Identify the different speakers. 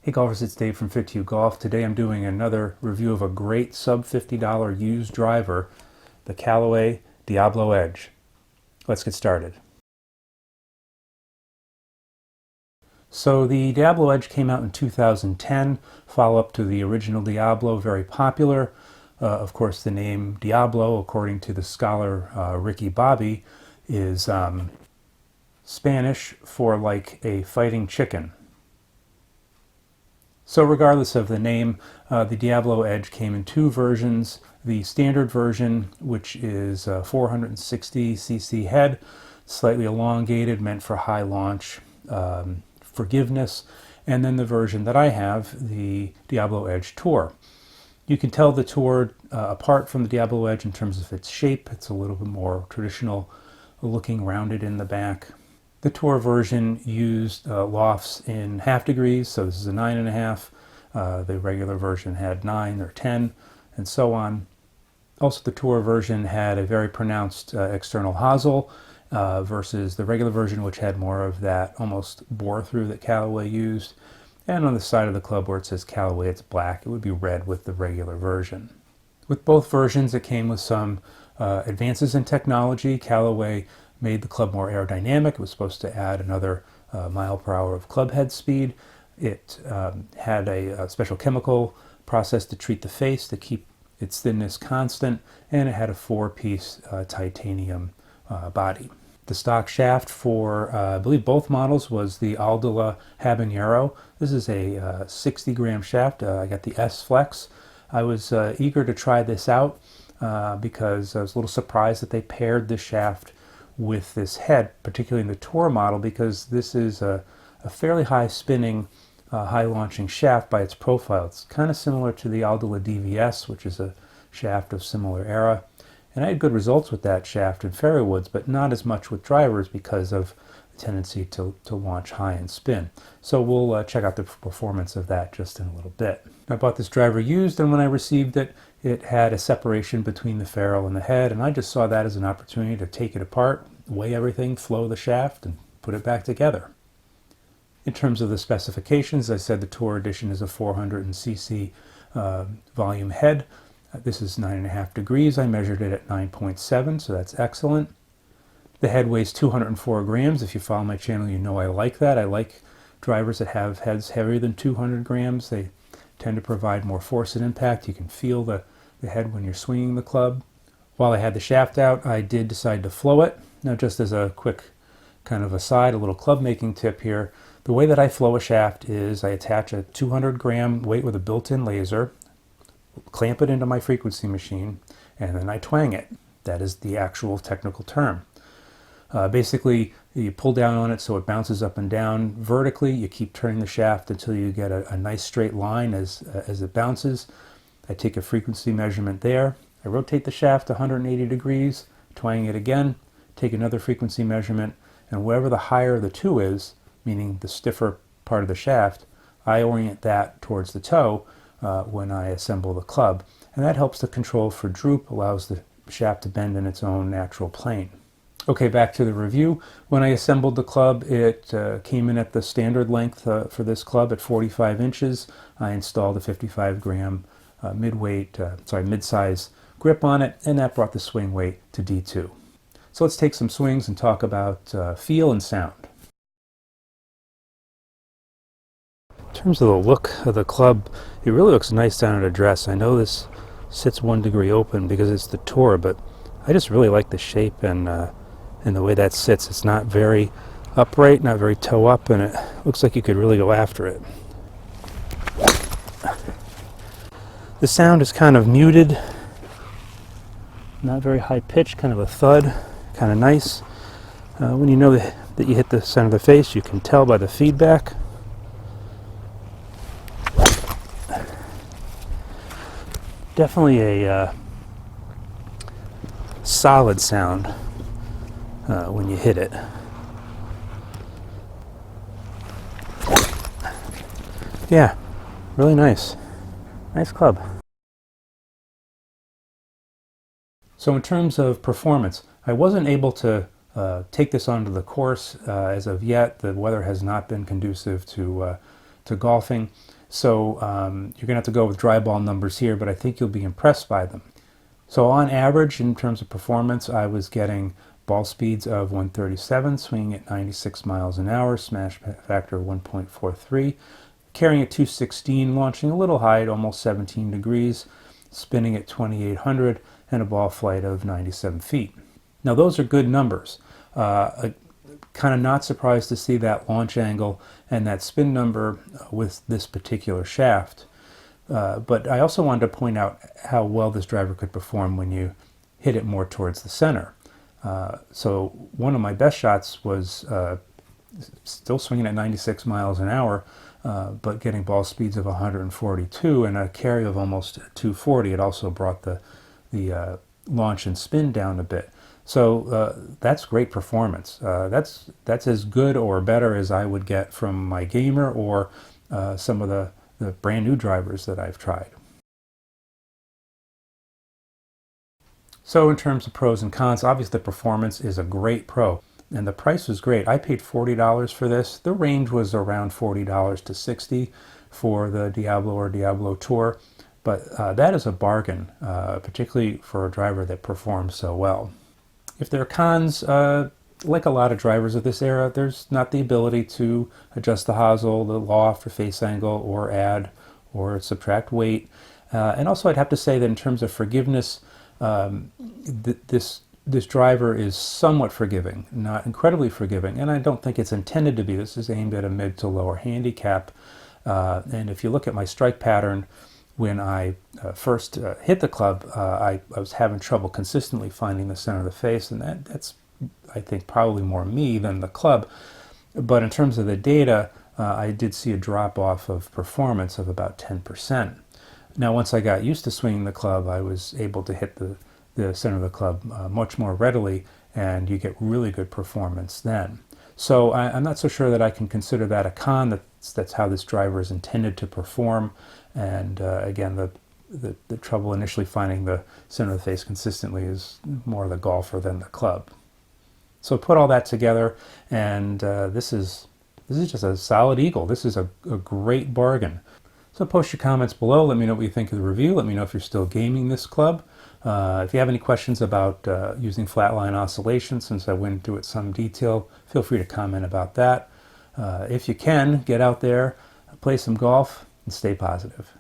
Speaker 1: Hey golfers, it's Dave from Fit2U Golf. Today I'm doing another review of a great sub $50 used driver, the Callaway Diablo Edge. Let's get started. So the Diablo Edge came out in 2010, follow-up to the original Diablo, very popular. Of course, the name Diablo, according to the scholar Ricky Bobby, is Spanish for like a fighting chicken. So regardless of the name, the Diablo Edge came in two versions. The standard version, which is a 460cc head, slightly elongated, meant for high launch forgiveness, and then the version that I have, the Diablo Edge Tour. You can tell the Tour apart from the Diablo Edge in terms of its shape. It's a little bit more traditional looking, rounded in the back. The Tour version used lofts in half degrees, so this is a 9.5. The regular version had 9 or 10, and so on. Also, the Tour version had a very pronounced external hosel versus the regular version, which had more of that almost bore-through that Callaway used. And on the side of the club where it says Callaway, it's black. It would be red with the regular version. With both versions, it came with some advances in technology. Callaway made the club more aerodynamic. It was supposed to add another mile per hour of club head speed. It had a special chemical process to treat the face to keep its thinness constant, and it had a 4-piece titanium body. The stock shaft for, I believe, both models was the Aldila Habanero. This is a 60-gram shaft. I got the S-Flex. I was eager to try this out because I was a little surprised that they paired this shaft with this head, particularly in the Tour model, because this is a fairly high spinning, high launching shaft by its profile. It's kind of similar to the Aldila DVS, which is a shaft of similar era. And I had good results with that shaft in fairway woods, but not as much with drivers because of the tendency to launch high and spin. So we'll check out the performance of that just in a little bit. I bought this driver used, and when I received it, it had a separation between the ferrule and the head, and I just saw that as an opportunity to take it apart, weigh everything, flow the shaft, and put it back together. In terms of the specifications, I said the Tour Edition is a 400cc volume head. This is 9.5 degrees. I measured it at 9.7, so that's excellent. The head weighs 204 grams. If you follow my channel, you know I like that. I like drivers that have heads heavier than 200 grams. They tend to provide more force and impact. You can feel the head when you're swinging the club. While I had the shaft out, I did decide to flow it. Now, just as a quick kind of aside, a little club making tip here. The way that I flow a shaft is I attach a 200-gram weight with a built-in laser, clamp it into my frequency machine, and then I twang it. That is the actual technical term. Basically, you pull down on it so it bounces up and down vertically. You keep turning the shaft until you get a nice straight line as it bounces. I take a frequency measurement there. I rotate the shaft 180 degrees, twang it again, take another frequency measurement, and wherever the higher the two is, meaning the stiffer part of the shaft, I orient that towards the toe when I assemble the club. And that helps the control for droop, allows the shaft to bend in its own natural plane. Okay, back to the review. When I assembled the club, it came in at the standard length for this club at 45 inches. I installed a 55-gram mid-size grip on it, and that brought the swing weight to D2. So let's take some swings and talk about feel and sound. In terms of the look of the club, it really looks nice down at address. I know this sits 1 degree open because it's the Tour, but I just really like the shape and the way that sits. It's not very upright, not very toe up, and it looks like you could really go after it. The sound is kind of muted, not very high pitched, kind of a thud, kind of nice. When you know that you hit the center of the face, you can tell by the feedback. Definitely a solid sound when you hit it. Yeah, really nice. Nice club. So in terms of performance, I wasn't able to take this onto the course as of yet. The weather has not been conducive to golfing. So you're going to have to go with dry ball numbers here, but I think you'll be impressed by them. So on average, in terms of performance, I was getting ball speeds of 137, swinging at 96 miles an hour, smash factor of 1.43, carrying at 216, launching a little high at almost 17 degrees, spinning at 2800, and a ball flight of 97 feet. Now those are good numbers. Kind of not surprised to see that launch angle and that spin number with this particular shaft. But I also wanted to point out how well this driver could perform when you hit it more towards the center. So one of my best shots was still swinging at 96 miles an hour, but getting ball speeds of 142 and a carry of almost 240. It also brought the launch and spin down a bit. So that's great performance. That's as good or better as I would get from my gamer or some of the brand new drivers that I've tried. So in terms of pros and cons, obviously the performance is a great pro, and the price was great. I paid $40 for this. The range was around $40 to $60 for the Diablo or Diablo Tour, but that is a bargain, particularly for a driver that performs so well. If there are cons, like a lot of drivers of this era, there's not the ability to adjust the hosel, the loft, or face angle, or add or subtract weight. And also I'd have to say that in terms of forgiveness, this driver is somewhat forgiving, not incredibly forgiving, and I don't think it's intended to be. This is aimed at a mid to lower handicap. And if you look at my strike pattern, when I first hit the club, I was having trouble consistently finding the center of the face, and that's, I think, probably more me than the club. But in terms of the data, I did see a drop-off of performance of about 10%. Now, once I got used to swinging the club, I was able to hit the center of the club much more readily, and you get really good performance then. So I'm not so sure that I can consider that a con. That's how this driver is intended to perform. And again, the trouble initially finding the center of the face consistently is more the golfer than the club. So put all that together, and this is just a solid eagle. This is a great bargain. So post your comments below. Let me know what you think of the review. Let me know if you're still gaming this club. If you have any questions about using Flat Line Oscillation, since I went into it some detail, feel free to comment about that. If you can, get out there, play some golf, and stay positive.